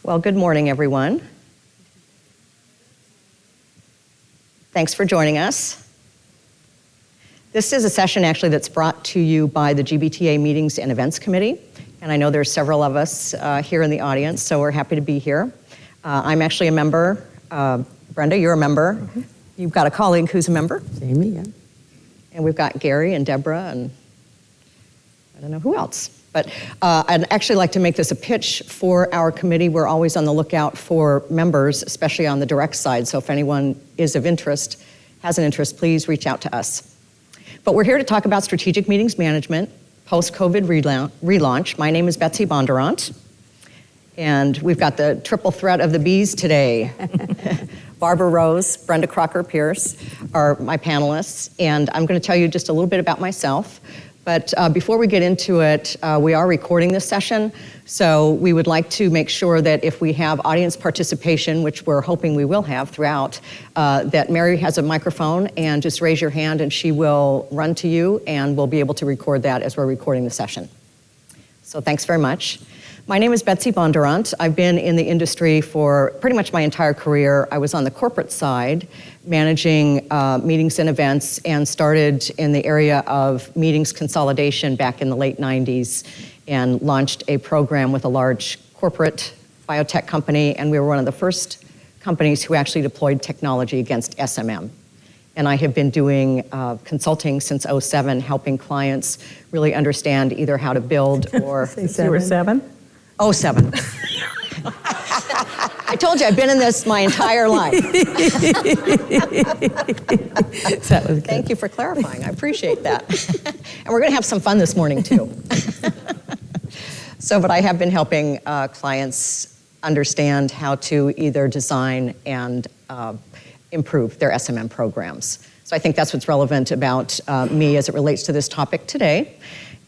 Well, good morning, everyone. Thanks for joining us. This is a session actually that's brought to you by the GBTA Meetings and Events Committee, and I know there's several of us here in the audience, so we're happy to be here. I'm actually a member. Brenda, you're a member. Mm-hmm. You've got a colleague who's a member. Amy, yeah. And we've got Gary and Deborah and I don't know who else. But I'd actually like to make this a pitch for our committee. We're always on the lookout for members, especially on the direct side. So if anyone is of interest, has an interest, please reach out to us. But we're here to talk about strategic meetings management, post-COVID relaunch. My name is Betsy Bondurant. And we've got the triple threat of the bees today. Barbara Rose, Brenda Crocker-Pierce are my panelists. And I'm going to tell you just a little bit about myself. But before we get into it, we are recording this session, so we would like to make sure that if we have audience participation, which we're hoping we will have throughout, that Mary has a microphone and just raise your hand and she will run to you and we'll be able to record that as we're recording the session. So thanks very much. My name is Betsy Bondurant. I've been in the industry for pretty much my entire career. I was on the corporate side, managing meetings and events, and started in the area of meetings consolidation back in the late 90s and launched a program with a large corporate biotech company, and we were one of the first companies who actually deployed technology against SMM. And I have been doing consulting since 2007, helping clients really understand either how to build or... You were 7? 2007. I told you, I've been in this my entire life. That was good. Thank you for clarifying. I appreciate that. And we're going to have some fun this morning, too. But I have been helping clients understand how to either design and improve their SMM programs. So I think that's what's relevant about me as it relates to this topic today.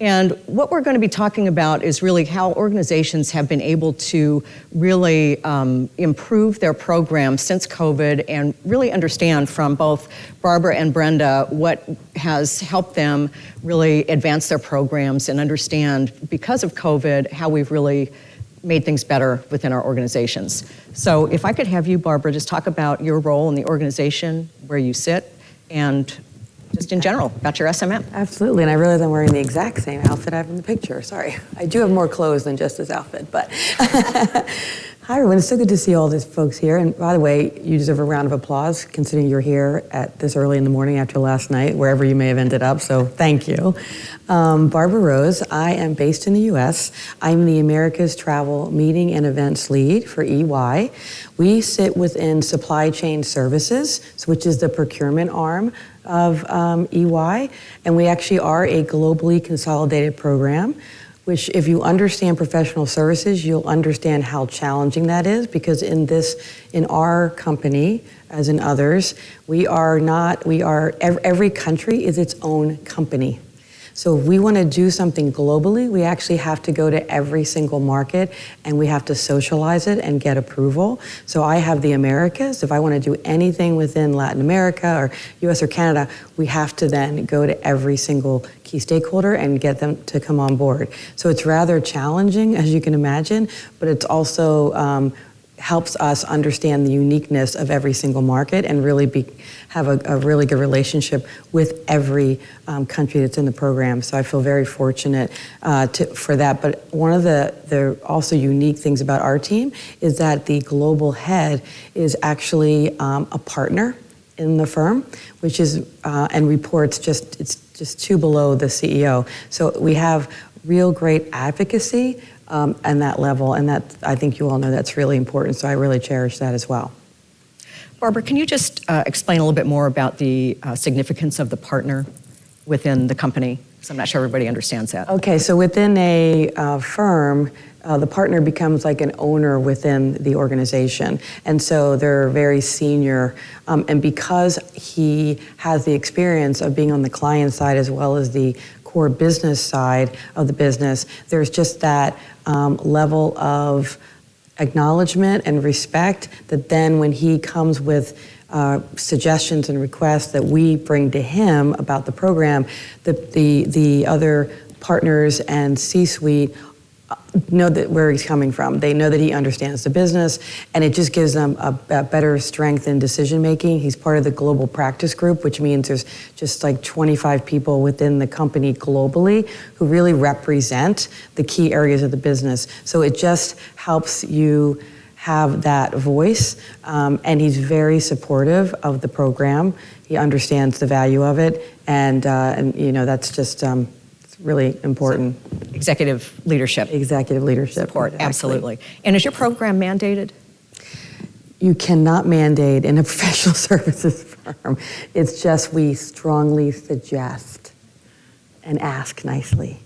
And what we're going to be talking about is really how organizations have been able to really improve their programs since COVID and really understand from both Barbara and Brenda what has helped them really advance their programs and understand, because of COVID, how we've really made things better within our organizations. So if I could have you, Barbara, just talk about your role in the organization, where you sit, and just in general, about your SMM. Absolutely, and I realize I'm wearing the exact same outfit I have in the picture. Sorry, I do have more clothes than just this outfit, but. Hi everyone, it's so good to see all these folks here. And by the way, you deserve a round of applause considering you're here at this early in the morning after last night, wherever you may have ended up, so thank you. Barbara Rose, I am based in the US. I'm the Americas Travel Meeting and Events Lead for EY. We sit within Supply Chain Services, which is the procurement arm of EY, and we actually are a globally consolidated program, which if you understand professional services, you'll understand how challenging that is, because in our company, as in others, every country is its own company. So if we want to do something globally, we actually have to go to every single market and we have to socialize it and get approval. So I have the Americas. If I want to do anything within Latin America or US or Canada, we have to then go to every single key stakeholder and get them to come on board. So it's rather challenging, as you can imagine, but it's also helps us understand the uniqueness of every single market and really have a really good relationship with every country that's in the program. So I feel very fortunate for that. But one of the also unique things about our team is that the global head is actually a partner in the firm, which is and reports just two below the CEO. So we have real great advocacy and that level, and that I think you all know that's really important, so I really cherish that as well. Barbara, can you just explain a little bit more about the significance of the partner within the company? Because I'm not sure everybody understands that. Okay, so within a firm, the partner becomes like an owner within the organization. And so they're very senior. And because he has the experience of being on the client side as well as the core business side of the business, there's just that level of acknowledgement and respect that then when he comes with suggestions and requests that we bring to him about the program, the other partners and C-suite know that where he's coming from. They know that he understands the business, and it just gives them a better strength in decision making. He's part of the global practice group, which means there's just like 25 people within the company globally who really represent the key areas of the business. So it just helps you have that voice, and he's very supportive of the program. He understands the value of it, and that's just it's really important. So, executive leadership support, exactly. Absolutely. And is your program mandated? You cannot mandate in a professional services firm. It's just we strongly suggest and ask nicely.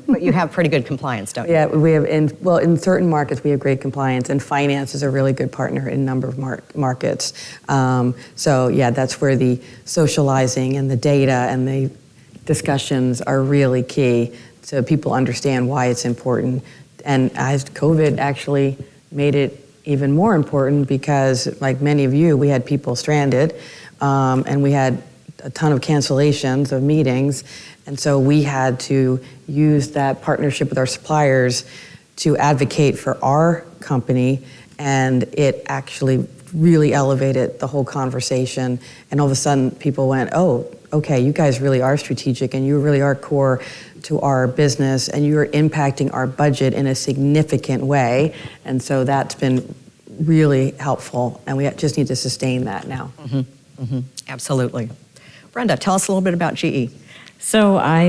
But you have pretty good compliance, don't you? Yeah, we have. In certain markets, we have great compliance, and finance is a really good partner in a number of markets. So yeah, that's where the socializing and the data and the discussions are really key, so people understand why it's important. And as COVID actually made it even more important, because like many of you, we had people stranded, and we had a ton of cancellations of meetings. And so we had to use that partnership with our suppliers to advocate for our company, and it actually really elevated the whole conversation. And all of a sudden people went, oh, okay, you guys really are strategic, and you really are core to our business, and you're impacting our budget in a significant way. And so that's been really helpful, and we just need to sustain that now. Mm-hmm. Mm-hmm. Absolutely. Brenda, tell us a little bit about GE. So I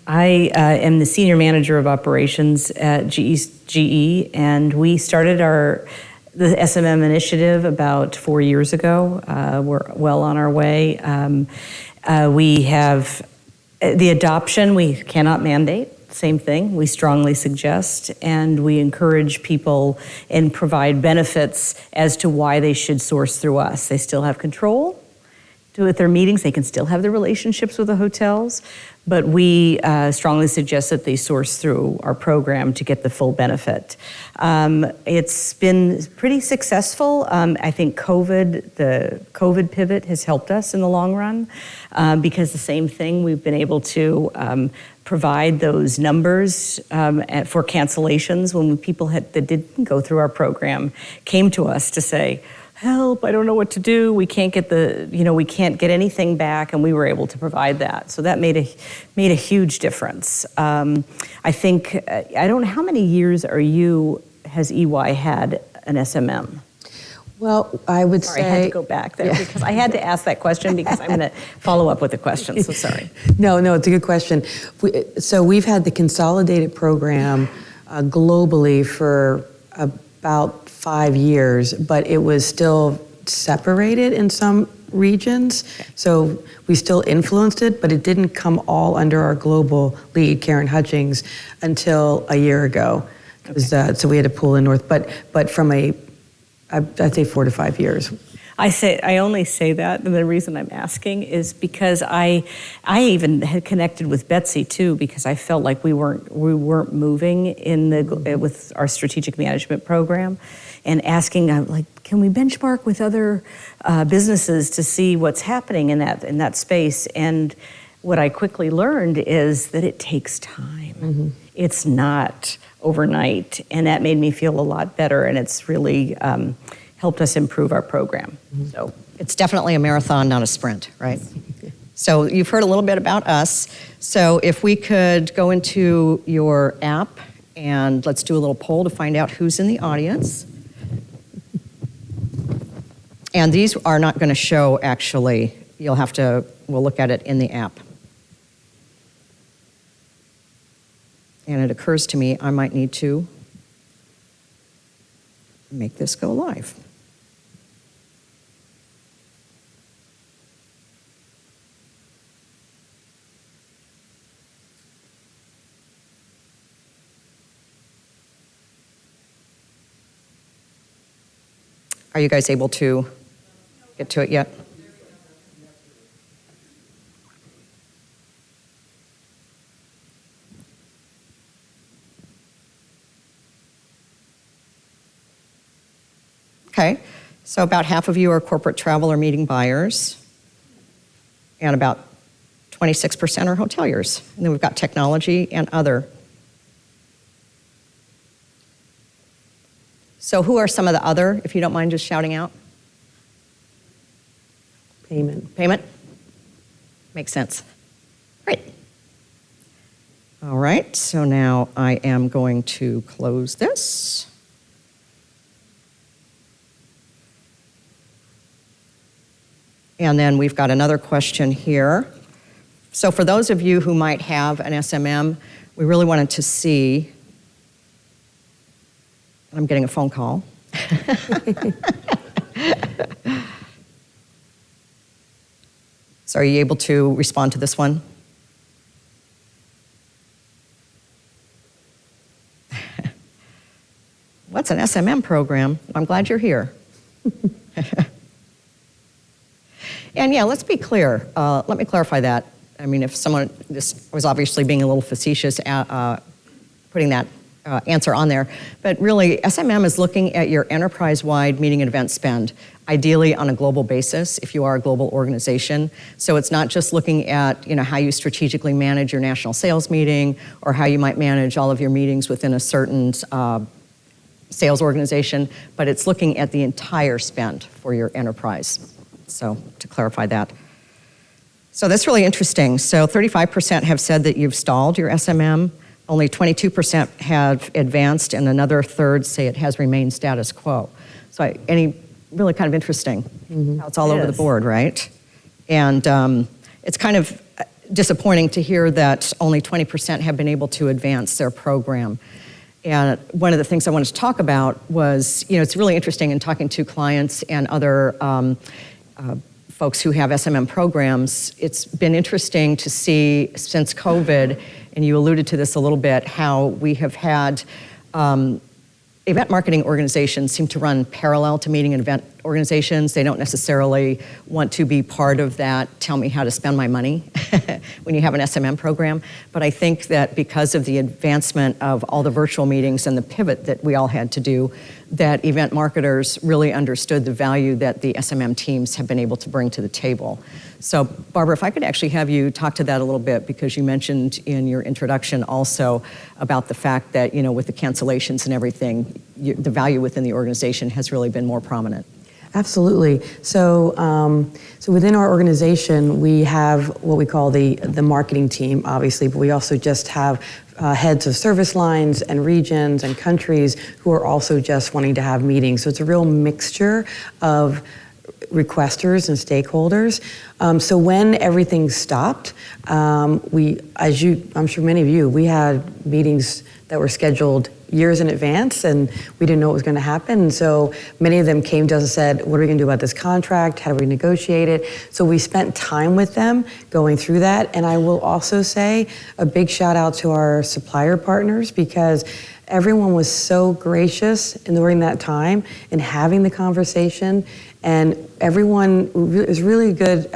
am the senior manager of operations at GE, and we started the SMM initiative about 4 years ago. We're well on our way. We have the adoption. We cannot mandate. Same thing. We strongly suggest, and we encourage people and provide benefits as to why they should source through us. They still have control with their meetings. They can still have their relationships with the hotels, but we strongly suggest that they source through our program to get the full benefit. It's been pretty successful. I think the COVID pivot has helped us in the long run, because the same thing, we've been able to provide those numbers for cancellations when people that didn't go through our program came to us to say, help, I don't know what to do. We can't get we can't get anything back, and we were able to provide that. So that made a huge difference. I think, I don't know, how many years has EY had an SMM? Well, I would say... I had to go back there because I had to ask that question because I'm going to follow up with a question, so sorry. No, it's a good question. So we've had the consolidated program globally for about 5 years, but it was still separated in some regions. So we still influenced it, but it didn't come all under our global lead, Karen Hutchings, until a year ago. Okay. So we had to pull in North, but from I'd say 4 to 5 years. I only say that, and the reason I'm asking is because I even had connected with Betsy too, because I felt like we weren't moving with our strategic management program, and asking can we benchmark with other businesses to see what's happening in that space? And what I quickly learned is that it takes time. Mm-hmm. It's not overnight, and that made me feel a lot better, and it's really helped us improve our program. Mm-hmm. So it's definitely a marathon, not a sprint, right? So you've heard a little bit about us. So if we could go into your app, and let's do a little poll to find out who's in the audience. And these are not going to show, actually. We'll look at it in the app. And it occurs to me I might need to make this go live. Are you guys able to get to it yet? Okay, so about half of you are corporate travel or meeting buyers, and about 26% are hoteliers. And then we've got technology and other. So who are some of the other, if you don't mind just shouting out? Payment. Payment? Makes sense. Great. All right, so now I am going to close this. And then we've got another question here. So for those of you who might have an SMM, we really wanted to see, I'm getting a phone call. So are you able to respond to this one? What's an SMM program? I'm glad you're here. And yeah, let's be clear. Let me clarify that. I mean, if someone, this was obviously being a little facetious, putting that answer on there, but really SMM is looking at your enterprise-wide meeting and event spend, ideally on a global basis if you are a global organization. So it's not just looking at how you strategically manage your national sales meeting or how you might manage all of your meetings within a certain sales organization, but it's looking at the entire spend for your enterprise. So to clarify that. So that's really interesting. So 35% have said that you've stalled your SMM, only 22% have advanced, and another third say it has remained status quo. So really kind of interesting how it's all over the board, right? And it's kind of disappointing to hear that only 20% have been able to advance their program. And one of the things I wanted to talk about was, it's really interesting in talking to clients and other folks who have SMM programs. It's been interesting to see since COVID, and you alluded to this a little bit, how we have had event marketing organizations seem to run parallel to meeting and event organizations. They don't necessarily want to be part of that, tell me how to spend my money when you have an SMM program. But I think that because of the advancement of all the virtual meetings and the pivot that we all had to do, that event marketers really understood the value that the SMM teams have been able to bring to the table. So Barbara, if I could actually have you talk to that a little bit, because you mentioned in your introduction also about the fact that, with the cancellations and everything, the value within the organization has really been more prominent. Absolutely. So within our organization, we have what we call the marketing team, obviously, but we also just have heads of service lines and regions and countries who are also just wanting to have meetings. So it's a real mixture of requesters and stakeholders. So when everything stopped, I'm sure many of you, we had meetings that were scheduled years in advance, and we didn't know what was going to happen. And so many of them came to us and said, what are we going to do about this contract? How do we negotiate it? So we spent time with them going through that. And I will also say a big shout out to our supplier partners, because everyone was so gracious during that time in having the conversation, and everyone is really good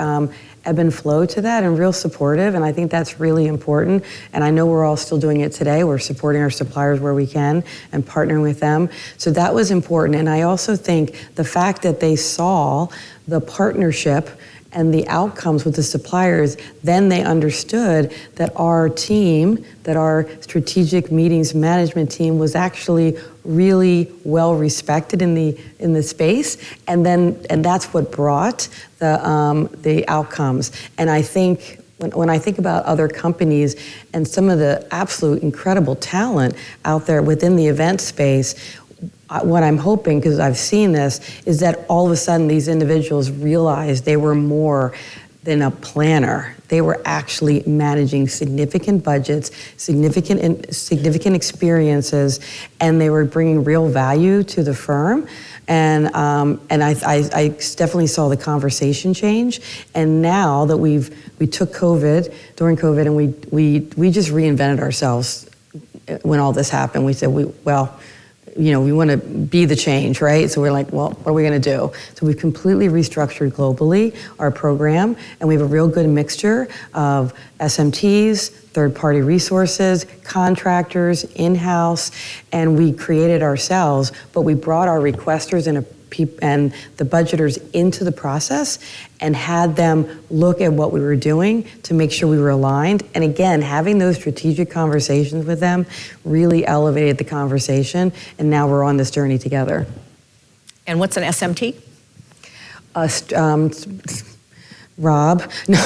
ebb and flow to that and real supportive, and I think that's really important. And I know we're all still doing it today. We're supporting our suppliers where we can and partnering with them. So that was important. And I also think the fact that they saw the partnership and the outcomes with the suppliers, then they understood that our team, that our strategic meetings management team was actually really well respected in the space, and that's what brought the outcomes. And I think when I think about other companies and some of the absolute incredible talent out there within the event space, what I'm hoping, because I've seen this, is that all of a sudden these individuals realized they were more than a planner. They were actually managing significant budgets, significant experiences, and they were bringing real value to the firm. And I definitely saw the conversation change. And now that we took during COVID, and we just reinvented ourselves when all this happened. We said, we want to be the change, right? So we're like, well, what are we going to do? So we've completely restructured globally our program, and we have a real good mixture of SMTs, third-party resources, contractors, in-house, and we created ourselves, but we brought our requesters and the budgeters into the process and had them look at what we were doing to make sure we were aligned. And again, having those strategic conversations with them really elevated the conversation, and now we're on this journey together. And what's an SMT? Rob, no,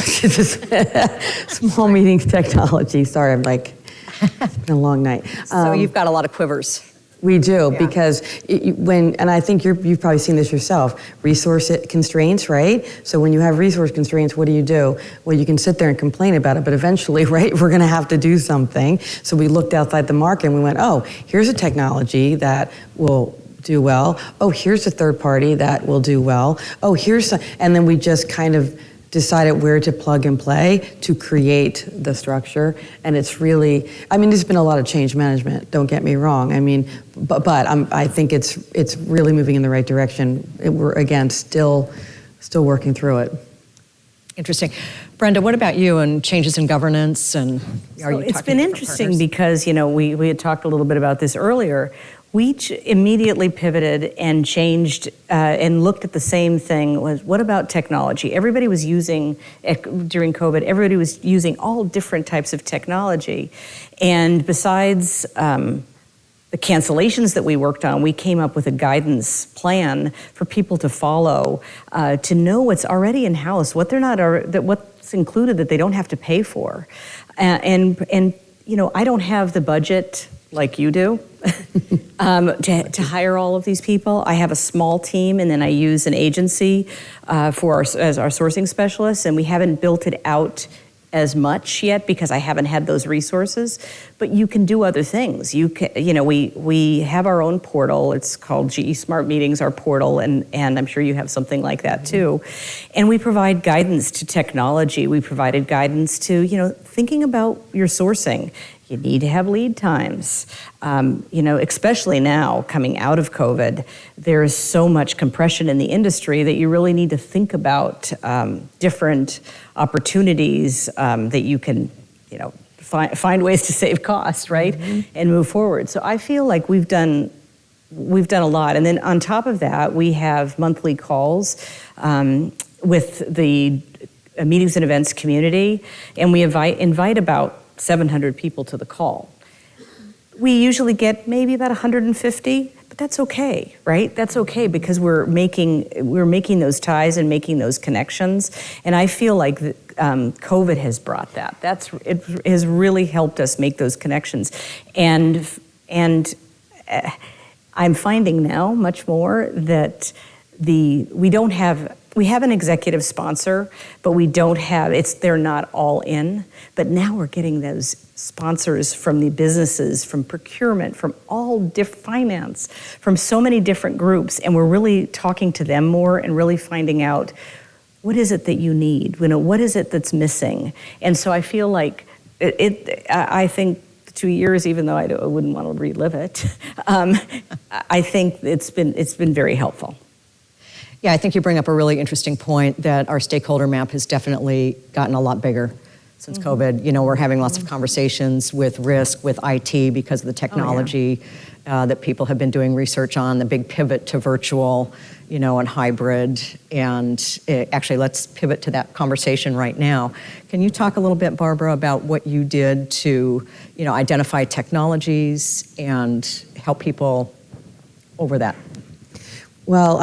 small meetings technology. Sorry, it's been a long night. So you've got a lot of quivers. We do, Yeah. because and I think you've probably seen this yourself, resource constraints, right? So when you have resource constraints, what do? Well, you can sit there and complain about it, but eventually, right, we're gonna have to do something. So we looked outside the market and we went, oh, here's a technology that will do well. Oh, here's a third party that will do well. Oh, and then we just kind of decided where to plug and play to create the structure. And it's really, there's been a lot of change management, don't get me wrong. But I think it's really moving in the right direction. We're, again, still working through it. Interesting. Brenda, what about you and changes in governance? And it's been interesting because, we had talked a little bit about this earlier. We immediately pivoted and changed and looked at the same thing. What about technology? Everybody was using, during COVID, everybody was using all different types of technology. And besides the cancellations that we worked on, we came up with a guidance plan for people to follow, to know what's already in-house, what's included that they don't have to pay for. And I don't have the budget like you do, to hire all of these people. I have a small team, and then I use an agency as our sourcing specialists, and we haven't built it out as much yet because I haven't had those resources. But you can do other things. We have our own portal. It's called GE Smart Meetings, our portal, and I'm sure you have something like that too. And we provide guidance to technology. We provided guidance to thinking about your sourcing. You need to have lead times. Especially now, coming out of COVID, there is so much compression in the industry that you really need to think about different opportunities that you can, find ways to save costs, right? Mm-hmm. And move forward. So I feel like we've done a lot. And then on top of that, we have monthly calls with the meetings and events community, and we invite about 700 people to the call. We usually get maybe about 150, but that's okay, right? That's okay because we're making those ties and making those connections. And I feel like COVID has brought that. It has really helped us make those connections. And I'm finding now much more that we have an executive sponsor, but we don't have, they're not all in. But now we're getting those sponsors from the businesses, from procurement, from all finance, from so many different groups. And we're really talking to them more and really finding out, what is it that you need? What is it that's missing? And so I feel like I think 2 years, even though I wouldn't want to relive it, I think it's been very helpful. Yeah, I think you bring up a really interesting point that our stakeholder map has definitely gotten a lot bigger since COVID. We're having lots of conversations with risk, with IT because of the technology that people have been doing research on, the big pivot to virtual, and hybrid. And actually, let's pivot to that conversation right now. Can you talk a little bit, Barbara, about what you did to, identify technologies and help people over that? Well,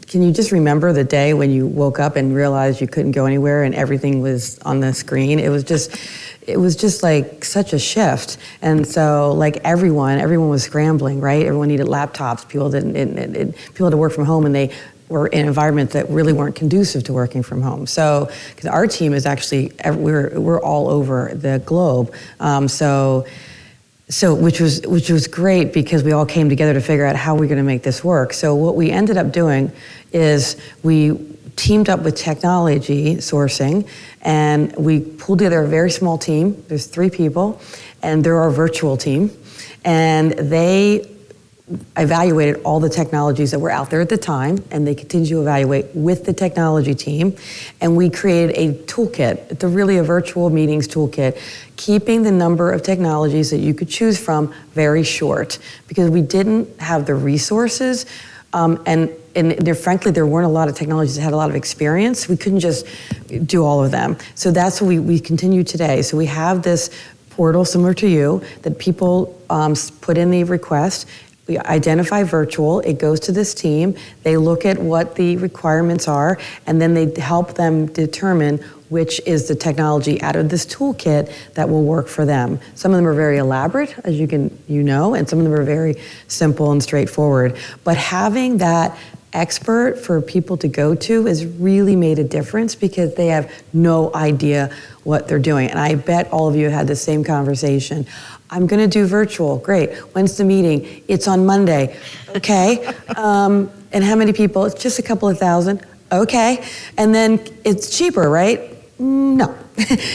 can you just remember the day when you woke up and realized you couldn't go anywhere and everything was on the screen? It was just like such a shift. And so like everyone was scrambling, right? Everyone needed laptops. People had to work from home, and they were in environments that really weren't conducive to working from home. So, because our team is actually, we're all over the globe. So which was great because we all came together to figure out how we're going to make this work. So what we ended up doing is we teamed up with technology sourcing, and we pulled together a very small team. There's 3 people, and they're our virtual team. And they evaluated all the technologies that were out there at the time, and they continue to evaluate with the technology team. And we created a toolkit. It's really a virtual meetings toolkit, keeping the number of technologies that you could choose from very short, because we didn't have the resources, and frankly, there weren't a lot of technologies that had a lot of experience. We couldn't just do all of them. So that's what we continue today. So we have this portal similar to you that people put in the request. We identify virtual, it goes to this team, they look at what the requirements are, and then they help them determine which is the technology out of this toolkit that will work for them. Some of them are very elaborate, as you know, and some of them are very simple and straightforward. But having that expert for people to go to has really made a difference, because they have no idea what they're doing. And I bet all of you had the same conversation. I'm going to do virtual. Great. When's the meeting? It's on Monday. Okay. And how many people? It's just a couple of thousand. Okay. And then it's cheaper, right? No.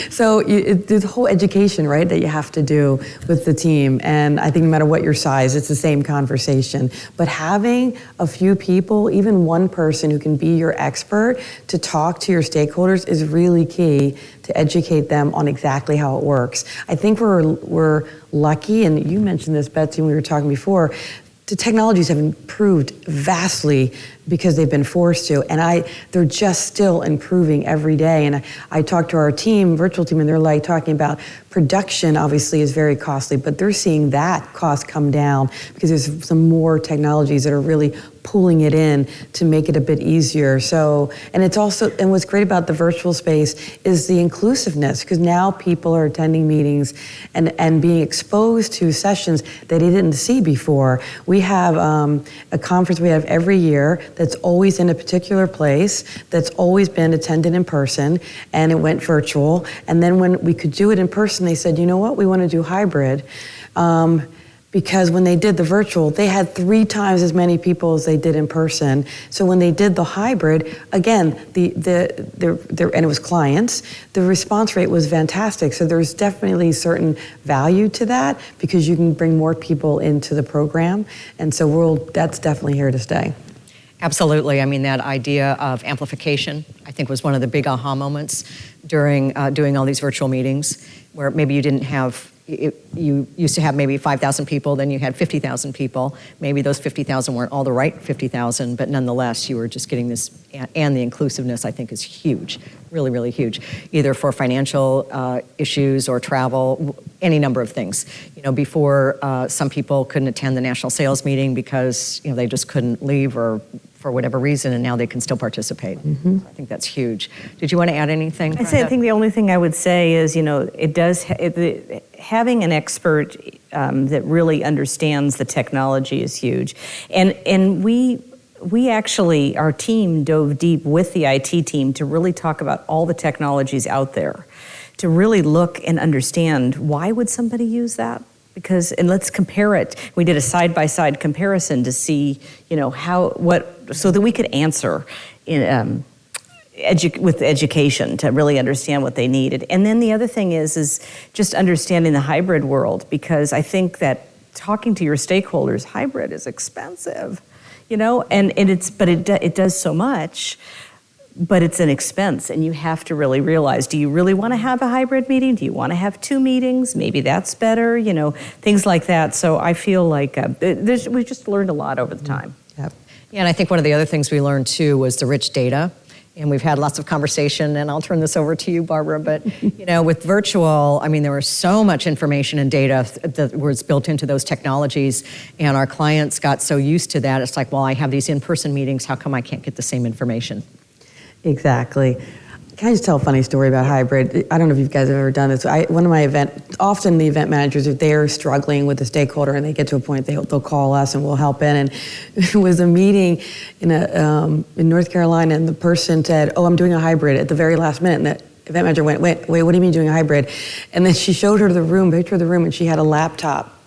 So there's a whole education, right, that you have to do with the team. And I think no matter what your size, it's the same conversation. But having a few people, even one person who can be your expert to talk to your stakeholders is really key to educate them on exactly how it works. I think we're lucky, and you mentioned this, Betsy, when we were talking before, the technologies have improved vastly because they've been forced to, and they're just still improving every day. And I talked to our team, virtual team, and they're like talking about production obviously is very costly, but they're seeing that cost come down because there's some more technologies that are really pulling it in to make it a bit easier. So, and it's also, and what's great about the virtual space is the inclusiveness, because now people are attending meetings and being exposed to sessions that they didn't see before. We have a conference we have every year that's always in a particular place, that's always been attended in person, and it went virtual. And then when we could do it in person, they said, you know what, we want to do hybrid. Because when they did the virtual, they had 3 times as many people as they did in person. So when they did the hybrid, again, and it was clients, the response rate was fantastic. So there's definitely certain value to that, because you can bring more people into the program. And so that's definitely here to stay. Absolutely. I mean, that idea of amplification, I think, was one of the big aha moments during doing all these virtual meetings, where maybe you didn't have, you used to have maybe 5,000 people, then you had 50,000 people. Maybe those 50,000 weren't all the right 50,000, but nonetheless, you were just getting this, and the inclusiveness, I think, is huge, really, really huge, either for financial issues or travel, any number of things. You know, before, some people couldn't attend the national sales meeting because, you know, they just couldn't leave or for whatever reason, and now they can still participate. Mm-hmm. So I think that's huge. Did you want to add anything? I think the only thing I would say is, you know, having an expert that really understands the technology is huge. And we actually, our team dove deep with the IT team to really talk about all the technologies out there, to really look and understand, why would somebody use that? And let's compare it. We did a side-by-side comparison to see, you know, so that we could answer with education to really understand what they needed. And then the other thing is just understanding the hybrid world, because I think that talking to your stakeholders, hybrid is expensive, you know, and it does so much. But it's an expense, and you have to really realize, do you really want to have a hybrid meeting? Do you want to have 2 meetings? Maybe that's better, you know, things like that. So I feel like we just learned a lot over the time. Yep. Yeah, and I think one of the other things we learned too was the rich data. And we've had lots of conversation, and I'll turn this over to you, Barbara, but you know, with virtual, I mean, there was so much information and data that was built into those technologies, and our clients got so used to that. It's like, well, I have these in-person meetings, how come I can't get the same information? Exactly. Can I just tell a funny story about hybrid? I don't know if you guys have ever done this. Often the event managers, if they're struggling with a stakeholder and they get to a point, they'll call us and we'll help in. And it was a meeting in North Carolina, and the person said, oh, I'm doing a hybrid at the very last minute. And the event manager went, wait, what do you mean doing a hybrid? And then she showed her the picture of the room, and she had a laptop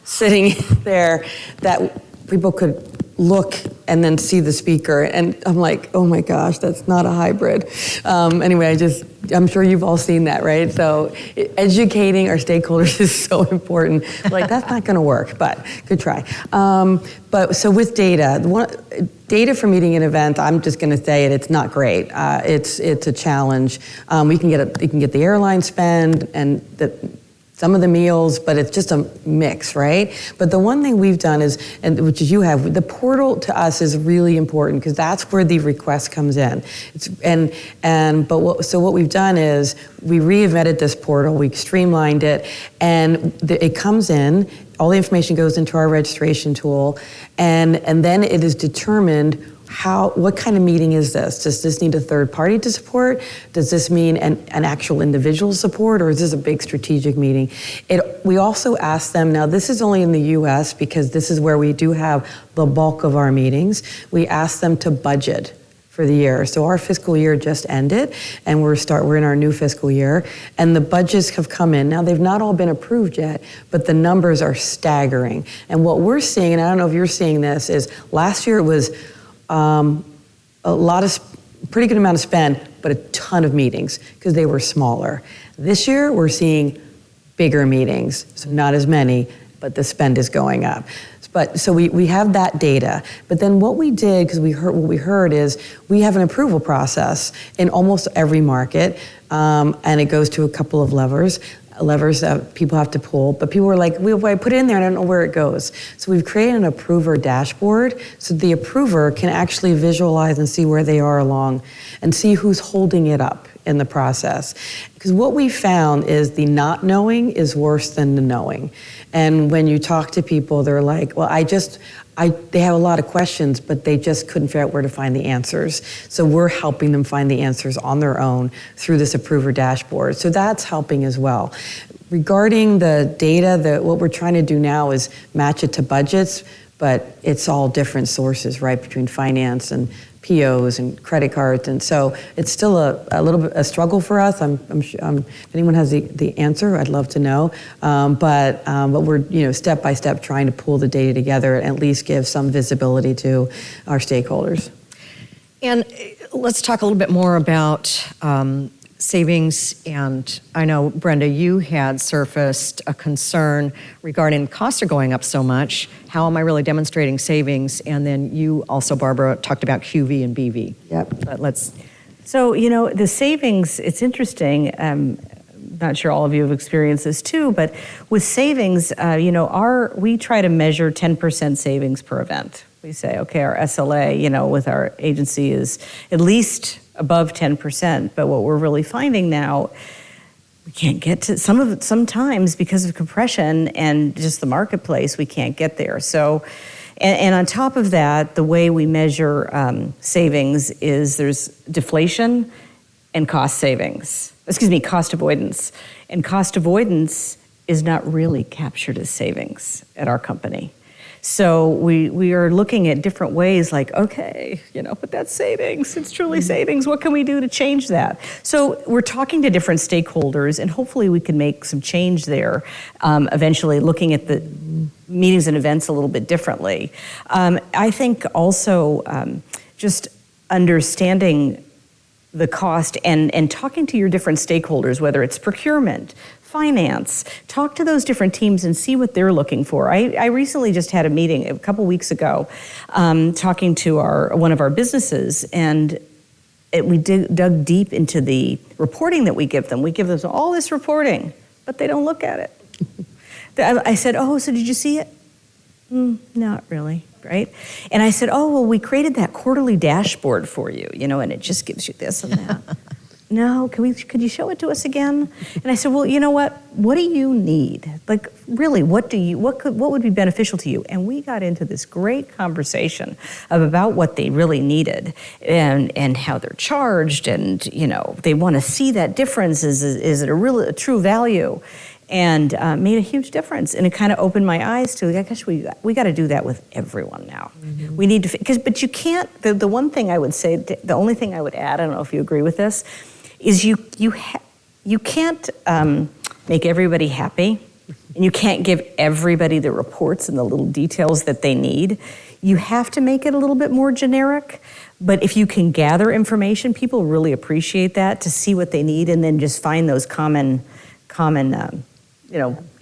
sitting there that people could look and then see the speaker. And I'm like, oh my gosh, that's not a hybrid. Anyway, I'm sure you've all seen that, right? So educating our stakeholders is so important. Like, that's not gonna work, but good try. But so with data, data for meeting an event, I'm just gonna say it's not great. It's a challenge. You can get the airline spend and some of the meals, but it's just a mix, right? But the one thing we've done is, and which is you have, the portal to us is really important because that's where the request comes in. So what we've done is we reinvented this portal, we streamlined it, and it comes in. All the information goes into our registration tool, and then it is determined what kind of meeting is this? Does this need a third party to support? Does this mean an actual individual support, or is this a big strategic meeting? We also ask them, now this is only in the US because this is where we do have the bulk of our meetings. We ask them to budget for the year. So our fiscal year just ended, and we're in our new fiscal year, and the budgets have come in. Now they've not all been approved yet, but the numbers are staggering. And what we're seeing, and I don't know if you're seeing this, is last year it was pretty good amount of spend, but a ton of meetings because they were smaller. This year we're seeing bigger meetings, so not as many, but the spend is going up. But so we have that data. But then what we did, because what we heard is we have an approval process in almost every market, and it goes to a couple of levers that people have to pull, but people were like, I put it in there and I don't know where it goes. So we've created an approver dashboard so the approver can actually visualize and see where they are along and see who's holding it up in the process. Because what we found is the not knowing is worse than the knowing. And when you talk to people, they're like, well, they have a lot of questions, but they just couldn't figure out where to find the answers. So we're helping them find the answers on their own through this approver dashboard. So that's helping as well. Regarding the data, what we're trying to do now is match it to budgets, but it's all different sources, right, between finance and POs and credit cards, and so it's still a little bit a struggle for us. If anyone has the answer, I'd love to know. But we're step by step trying to pull the data together and at least give some visibility to our stakeholders. And let's talk a little bit more about savings. And I know, Brenda, you had surfaced a concern regarding costs are going up so much. How am I really demonstrating savings? And then you also, Barbara, talked about QV and BV. Yep. But So, the savings, it's interesting. Not sure all of you have experienced this too, but with savings, we try to measure 10% savings per event. We say, okay, our SLA, with our agency is at least above 10%, but what we're really finding now, we can't get to sometimes because of compression and just the marketplace, we can't get there. So, and on top of that, the way we measure savings is there's deflation and cost avoidance. And cost avoidance is not really captured as savings at our company. So we are looking at different ways like, okay, but that's savings. It's truly savings. What can we do to change that? So we're talking to different stakeholders, and hopefully we can make some change there, eventually looking at the meetings and events a little bit differently. I think also just understanding the cost and talking to your different stakeholders, whether it's procurement, finance, talk to those different teams and see what they're looking for. I recently just had a meeting a couple weeks ago talking to one of our businesses, and we dug deep into the reporting that we give them. We give them all this reporting, but they don't look at it. I said, oh, so did you see it? Not really, right? And I said, oh, well, we created that quarterly dashboard for you, and it just gives you this and that. No, could you show it to us again? And I said, well, you know what? What do you need? Like, really, what would be beneficial to you? And we got into this great conversation about what they really needed and how they're charged, and they want to see that difference. Is it a true value? And made a huge difference. And it kind of opened my eyes to, gosh, we got to do that with everyone now. Mm-hmm. We need to, but you can't, the one thing I would say, the only thing I would add, I don't know if you agree with this, is you can't make everybody happy. and you can't give everybody the reports and the little details that they need. You have to make it a little bit more generic, but if you can gather information, people really appreciate that, to see what they need and then just find those common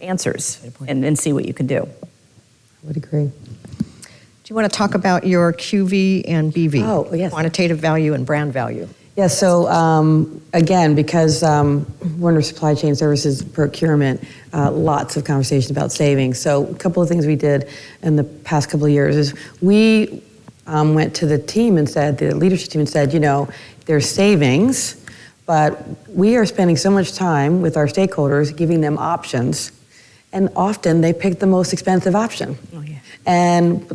answers and see what you can do. I would agree. Do you want to talk about your QV and BV? Oh, yes. Quantitative value and brand value. Yeah, so again, because Warner Supply Chain Services procurement, lots of conversation about savings. So a couple of things we did in the past couple of years is we went to the team and said, the leadership team and said, there's savings, but we are spending so much time with our stakeholders giving them options, and often they pick the most expensive option. Oh, yeah.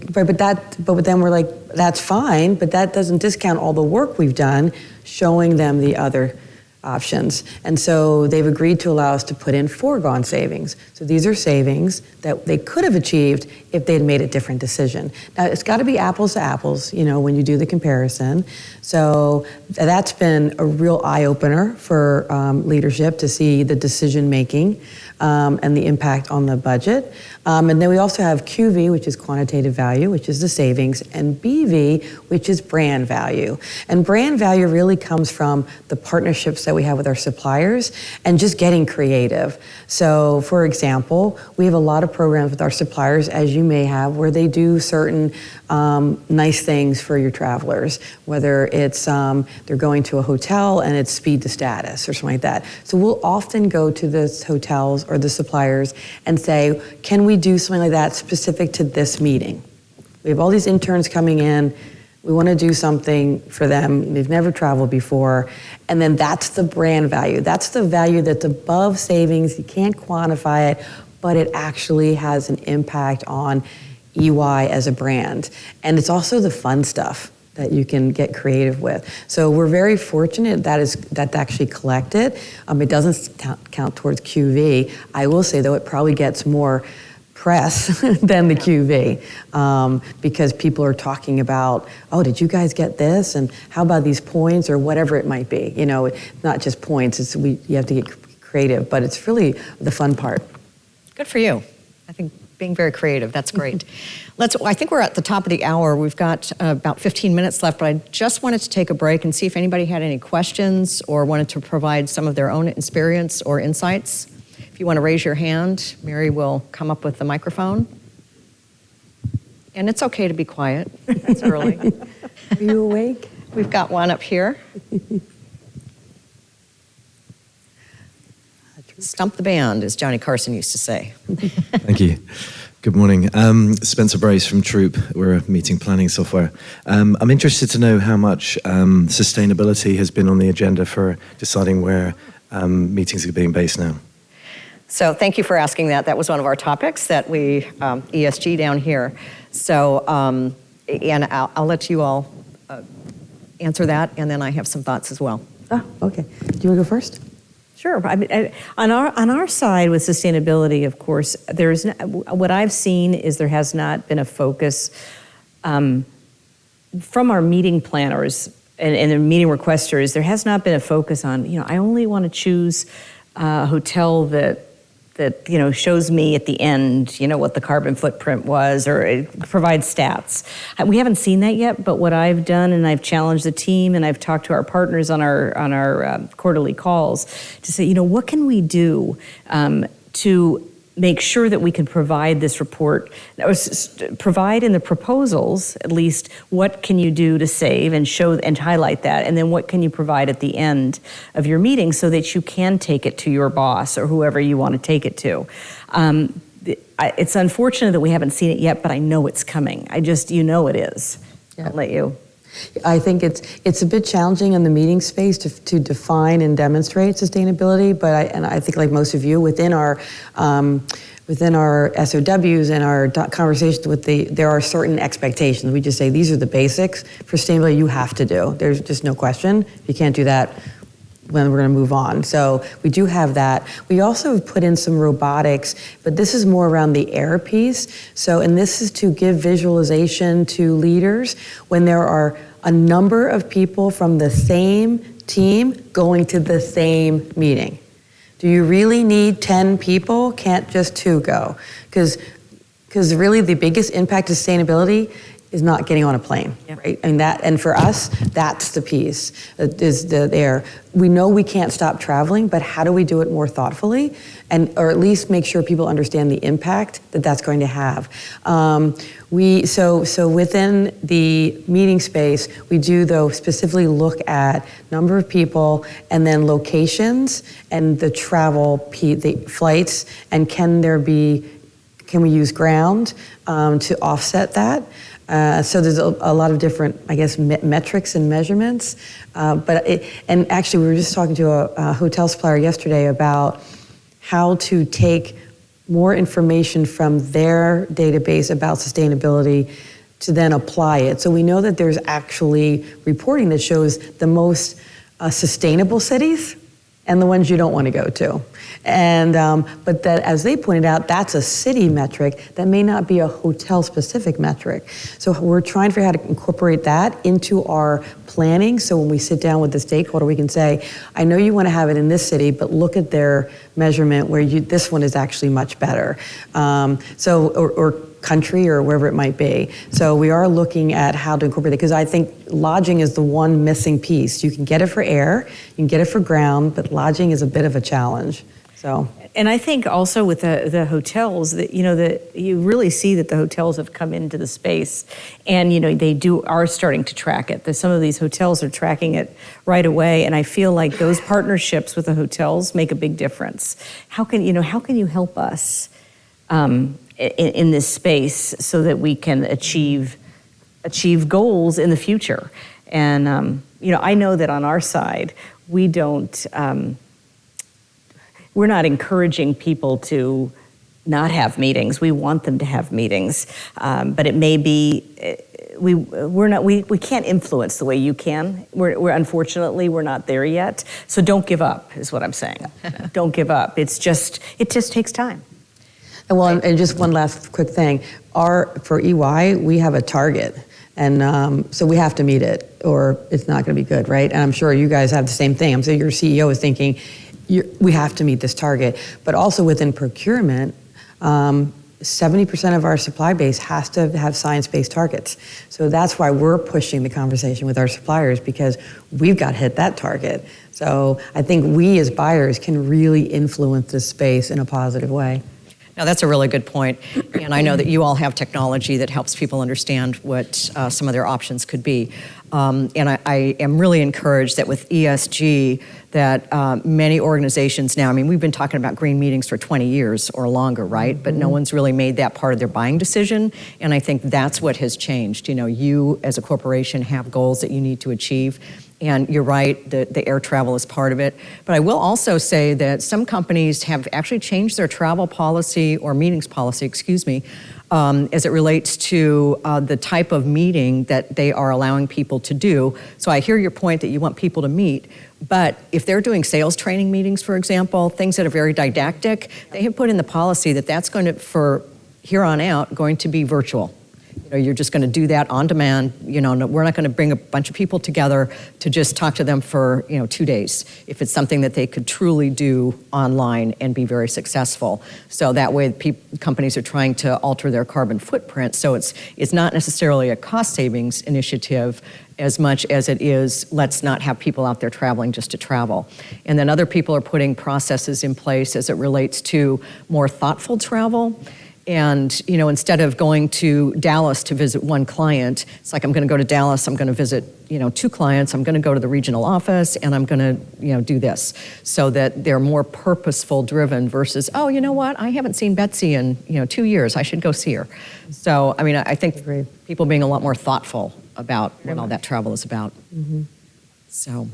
But then we're like, that's fine, but that doesn't discount all the work we've done showing them the other options. And so they've agreed to allow us to put in foregone savings. So these are savings that they could have achieved if they'd made a different decision. Now, it's got to be apples to apples, when you do the comparison. So that's been a real eye-opener for leadership to see the decision-making and the impact on the budget. And then we also have QV, which is quantitative value, which is the savings, and BV, which is brand value. And brand value really comes from the partnerships that we have with our suppliers and just getting creative. So, for example, we have a lot of programs with our suppliers, as you may have, where they do certain nice things for your travelers, whether it's they're going to a hotel and it's speed to status or something like that. So we'll often go to the hotels or the suppliers and say, can we do something like that specific to this meeting? We have all these interns coming in. We want to do something for them. They've never traveled before. And then that's the brand value. That's the value that's above savings. You can't quantify it, but it actually has an impact on EY as a brand. And it's also the fun stuff that you can get creative with. So we're very fortunate that's actually collected. It doesn't count towards QV. I will say, though, it probably gets more press than the QV because people are talking about, oh, did you guys get this? And how about these points or whatever it might be? Not just points, you have to get creative, but it's really the fun part. Good for you. I think being very creative, that's great. I think we're at the top of the hour. We've got about 15 minutes left, but I just wanted to take a break and see if anybody had any questions or wanted to provide some of their own experience or insights. If you want to raise your hand, Mary will come up with the microphone. And it's okay to be quiet. It's early. Are you awake? We've got one up here. Stump the band, as Johnny Carson used to say. Thank you. Good morning. Spencer Brace from Troop. We're a meeting planning software. I'm interested to know how much sustainability has been on the agenda for deciding where meetings are being based now. So thank you for asking that. That was one of our topics that we, ESG down here. So, and I'll let you all answer that, and then I have some thoughts as well. Oh, okay. Do you want to go first? Sure. I mean, on our side with sustainability, of course, what I've seen is there has not been a focus from our meeting planners and the meeting requesters. There has not been a focus on, I only want to choose a hotel that shows me at the end, what the carbon footprint was, or it provides stats. We haven't seen that yet, but what I've done, and I've challenged the team, and I've talked to our partners on our quarterly calls to say, what can we do to make sure that we can provide this report, or provide in the proposals, at least, what can you do to save and show and highlight that, and then what can you provide at the end of your meeting so that you can take it to your boss or whoever you want to take it to. It's unfortunate that we haven't seen it yet, but I know it's coming. it is. Yeah. I'll let you. I think it's a bit challenging in the meeting space to define and demonstrate sustainability, but I think, like most of you, within our SOWs and our conversations there are certain expectations. We just say these are the basics for sustainability you have to do. There's just no question. If you can't do that, then we're going to move on. So we do have that. We also have put in some robotics, but this is more around the air piece. And this is to give visualization to leaders when there are a number of people from the same team going to the same meeting. Do you really need 10 people? Can't just 2 go? Because really the biggest impact to sustainability is not getting on a plane, right? And for us, that's the piece, is the air. We know we can't stop traveling, but how do we do it more thoughtfully, or at least make sure people understand the impact that that's going to have? So within the meeting space, we do though specifically look at number of people and then locations and the travel, the flights, and can we use ground to offset that? So there's a lot of different, I guess, metrics and measurements. And actually, we were just talking to a hotel supplier yesterday about how to take more information from their database about sustainability to then apply it. So we know that there's actually reporting that shows the most sustainable cities and the ones you don't want to go to. And but that, as they pointed out, that's a city metric that may not be a hotel-specific metric. So we're trying to figure out how to incorporate that into our planning. So when we sit down with the stakeholder, we can say, I know you want to have it in this city, but look at their measurement where this one is actually much better. Or country or wherever it might be. So we are looking at how to incorporate it, because I think lodging is the one missing piece. You can get it for air, you can get it for ground, but lodging is a bit of a challenge. So. And I think also with the hotels that, that you really see that the hotels have come into the space and, they are starting to track it. Some of these hotels are tracking it right away. And I feel like those partnerships with the hotels make a big difference. How can you help us in this space so that we can achieve goals in the future? And, I know that on our side, we're not encouraging people to not have meetings. We want them to have meetings, but it may be we can't influence the way you can. We're unfortunately we're not there yet. So don't give up, is what I'm saying. Don't give up. It just takes time. Well, and just one last quick thing. For EY, we have a target, and so we have to meet it, or it's not going to be good, right? And I'm sure you guys have the same thing. I'm sure your CEO is thinking, we have to meet this target. But also within procurement, 70% of our supply base has to have science-based targets. So that's why we're pushing the conversation with our suppliers, because we've got to hit that target. So I think we as buyers can really influence this space in a positive way. Now, that's a really good point. And I know that you all have technology that helps people understand what some of their options could be. And I am really encouraged that with ESG, that many organizations now, we've been talking about green meetings for 20 years or longer, right? But no one's really made that part of their buying decision. And I think that's what has changed. You as a corporation have goals that you need to achieve. And you're right, the air travel is part of it. But I will also say that some companies have actually changed their travel policy or meetings policy, as it relates to the type of meeting that they are allowing people to do. So I hear your point that you want people to meet, but if they're doing sales training meetings, for example, things that are very didactic, they have put in the policy that that's going to, for here on out, going to be virtual. You're just going to do that on demand. We're not going to bring a bunch of people together to just talk to them for 2 days. If it's something that they could truly do online and be very successful, so that way companies are trying to alter their carbon footprint. So it's not necessarily a cost savings initiative as much as it is, let's not have people out there traveling just to travel. And then other people are putting processes in place as it relates to more thoughtful travel. And, instead of going to Dallas to visit one client, it's like, I'm going to go to Dallas, I'm going to visit, 2 clients, I'm going to go to the regional office, and I'm going to, do this. So that they're more purposeful driven versus, oh, you know what, I haven't seen Betsy in, 2 years, I should go see her. So, I think people being a lot more thoughtful about what all that travel is about. Mm-hmm. So,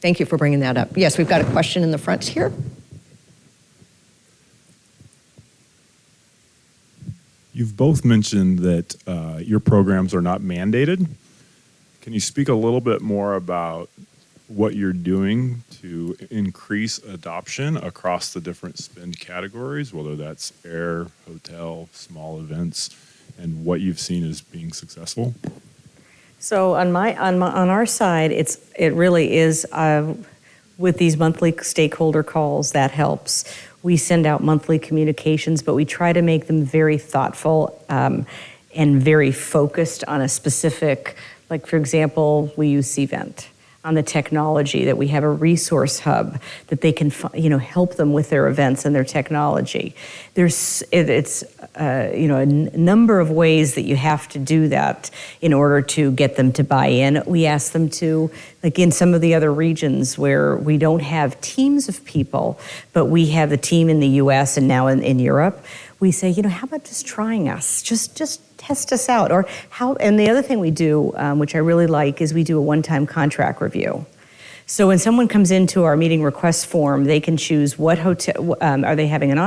thank you for bringing that up. Yes, we've got a question in the front here. You've both mentioned that your programs are not mandated. Can you speak a little bit more about what you're doing to increase adoption across the different spend categories, whether that's air, hotel, small events, and what you've seen as being successful? So on our side, it really is. with these monthly stakeholder calls, that helps. We send out monthly communications, but we try to make them very thoughtful and very focused on a specific, like for example, we use Cvent on the technology, that we have a resource hub that they can, help them with their events and their technology. It's a number of ways that you have to do that in order to get them to buy in. We ask them to, like in some of the other regions where we don't have teams of people, but we have a team in the US and now in Europe, we say, how about just trying us? Just test us out. Or how? And the other thing we do, which I really like, is we do a one-time contract review. So when someone comes into our meeting request form, they can choose what hotel, are they having an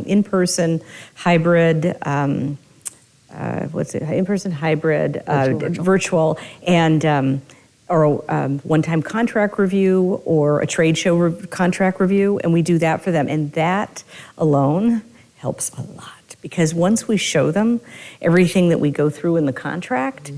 in-person, hybrid, in-person, hybrid, virtual, and or a one-time contract review or a trade show contract review, and we do that for them. And that alone helps a lot, because once we show them everything that we go through in the contract,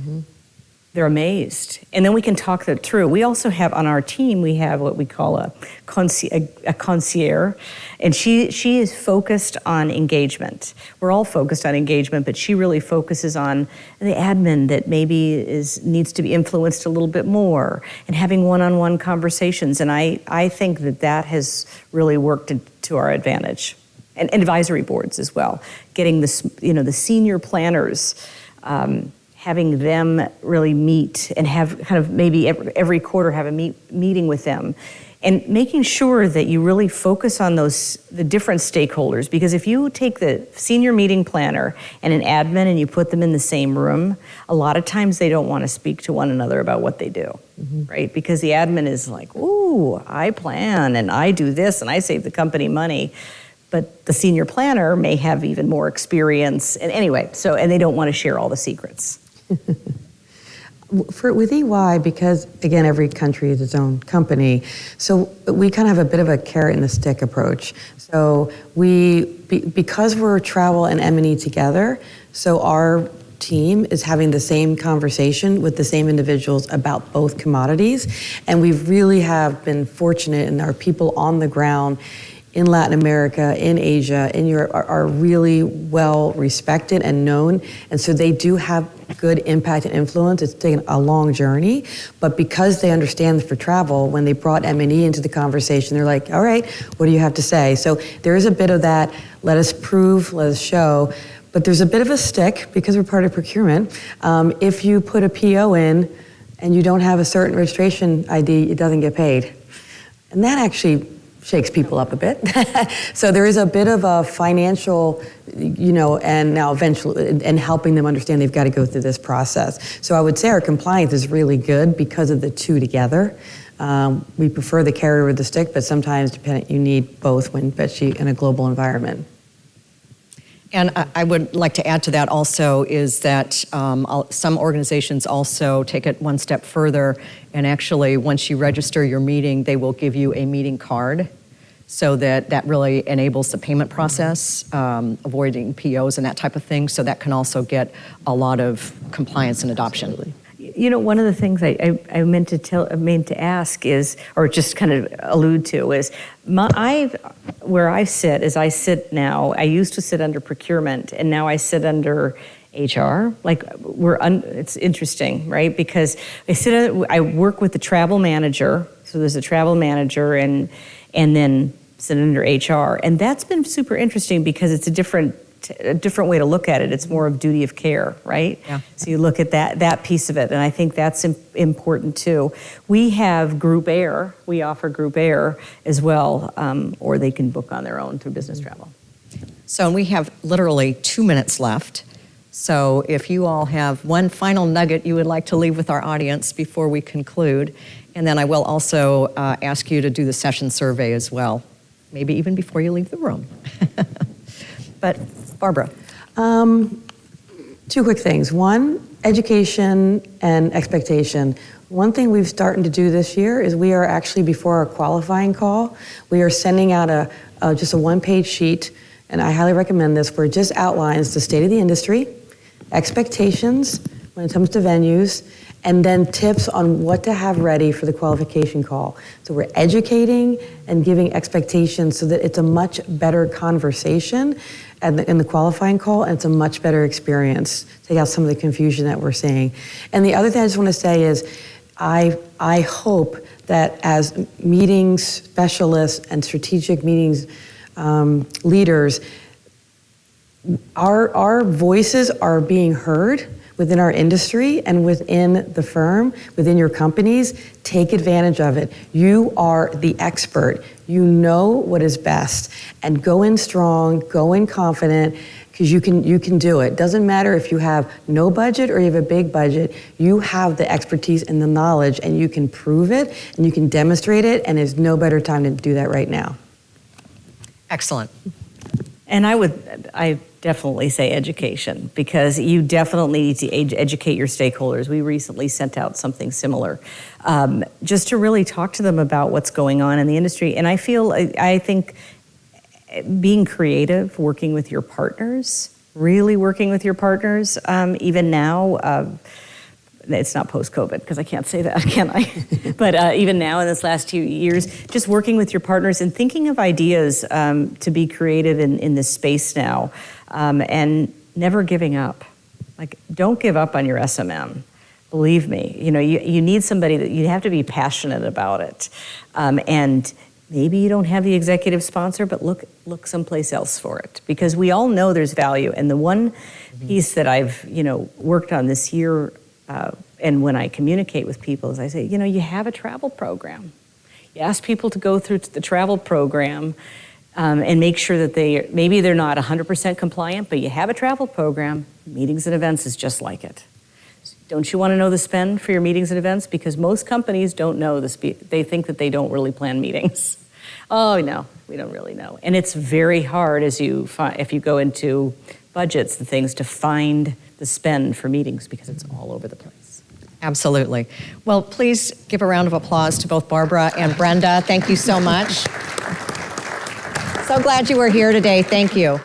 they're amazed. And then we can talk that through. We also have on our team, we have what we call a concierge, and she is focused on engagement. We're all focused on engagement, but she really focuses on the admin that maybe needs to be influenced a little bit more, and having one-on-one conversations. And I think that has really worked to our advantage. And advisory boards as well, getting the senior planners, having them really meet and have kind of maybe every quarter have a meeting with them, and making sure that you really focus on the different stakeholders. Because if you take the senior meeting planner and an admin and you put them in the same room, a lot of times they don't want to speak to one another about what they do, right? Because the admin is like, ooh, I plan and I do this and I save the company money. But the senior planner may have even more experience. And anyway, and they don't want to share all the secrets. With EY, because again, every country is its own company, so we kind of have a bit of a carrot and the stick approach. So because we're travel and M&E together, so our team is having the same conversation with the same individuals about both commodities. And we really have been fortunate in our people on the ground in Latin America, in Asia, in Europe are really well respected and known. And so they do have good impact and influence. It's taken a long journey, but because they understand for travel, when they brought M&E into the conversation, they're like, all right, what do you have to say? So there is a bit of that, let us prove, let us show, but there's a bit of a stick because we're part of procurement. If you put a PO in and you don't have a certain registration ID, it doesn't get paid. And that actually shakes people up a bit. So there is a bit of a financial, and now eventually, and helping them understand they've got to go through this process. So I would say our compliance is really good because of the two together. We prefer the carrot or the stick, but sometimes you need both when, especially in a global environment. And I would like to add to that also is that some organizations also take it one step further, and actually once you register your meeting, they will give you a meeting card, so that really enables the payment process, avoiding POs and that type of thing, so that can also get a lot of compliance and adoption. Absolutely. One of the things I meant to ask is, or just kind of allude to, is where I sit now. I used to sit under procurement, and now I sit under HR. It's interesting, right? Because I work with the travel manager. So there's a travel manager, and then sit under HR, and that's been super interesting because it's a different way to look at it. It's more of duty of care, right? Yeah. So you look at that piece of it, and I think that's important too. We have Group Air. We offer Group Air as well, or they can book on their own through business travel. So we have literally 2 minutes left. So if you all have one final nugget you would like to leave with our audience before we conclude, and then I will also ask you to do the session survey as well, maybe even before you leave the room. But Barbara. 2 quick things. One, education and expectation. One thing we've started to do this year is we are actually, before our qualifying call, we are sending out just a one-page sheet, and I highly recommend this, where it just outlines the state of the industry, expectations when it comes to venues, and then tips on what to have ready for the qualification call. So we're educating and giving expectations so that it's a much better conversation in the qualifying call, and it's a much better experience. Take out some of the confusion that we're seeing. And the other thing I just want to say is, I hope that as meetings specialists and strategic meetings leaders, our voices are being heard within our industry and within the firm, within your companies. Take advantage of it. You are the expert. You know what is best. And go in strong, go in confident, because you can do it. Doesn't matter if you have no budget or you have a big budget, you have the expertise and the knowledge, and you can prove it and you can demonstrate it, and there's no better time to do that right now. Excellent. And I definitely say education, because you definitely need to educate your stakeholders. We recently sent out something similar, just to really talk to them about what's going on in the industry. And I think being creative, working with your partners, really working with your partners, even now, it's not post-COVID, because I can't say that, can I? But even now, in this last 2 years, just working with your partners and thinking of ideas to be creative in this space now, and never giving up. Like, don't give up on your SMM. Believe me, you need somebody that you have to be passionate about it. And maybe you don't have the executive sponsor, but look someplace else for it, because we all know there's value. And the one piece that I've worked on this year, and when I communicate with people, is I say, you have a travel program. You ask people to go through the travel program and make sure that maybe they're not 100% compliant, but you have a travel program. Meetings and events is just like it. Don't you want to know the spend for your meetings and events? Because most companies don't know they think that they don't really plan meetings. Oh, no, we don't really know. And it's very hard if you go into budgets and things, to find the spend for meetings, because it's all over the place. Absolutely. Well, please give a round of applause to both Barbara and Brenda. Thank you so much. So glad you were here today. Thank you.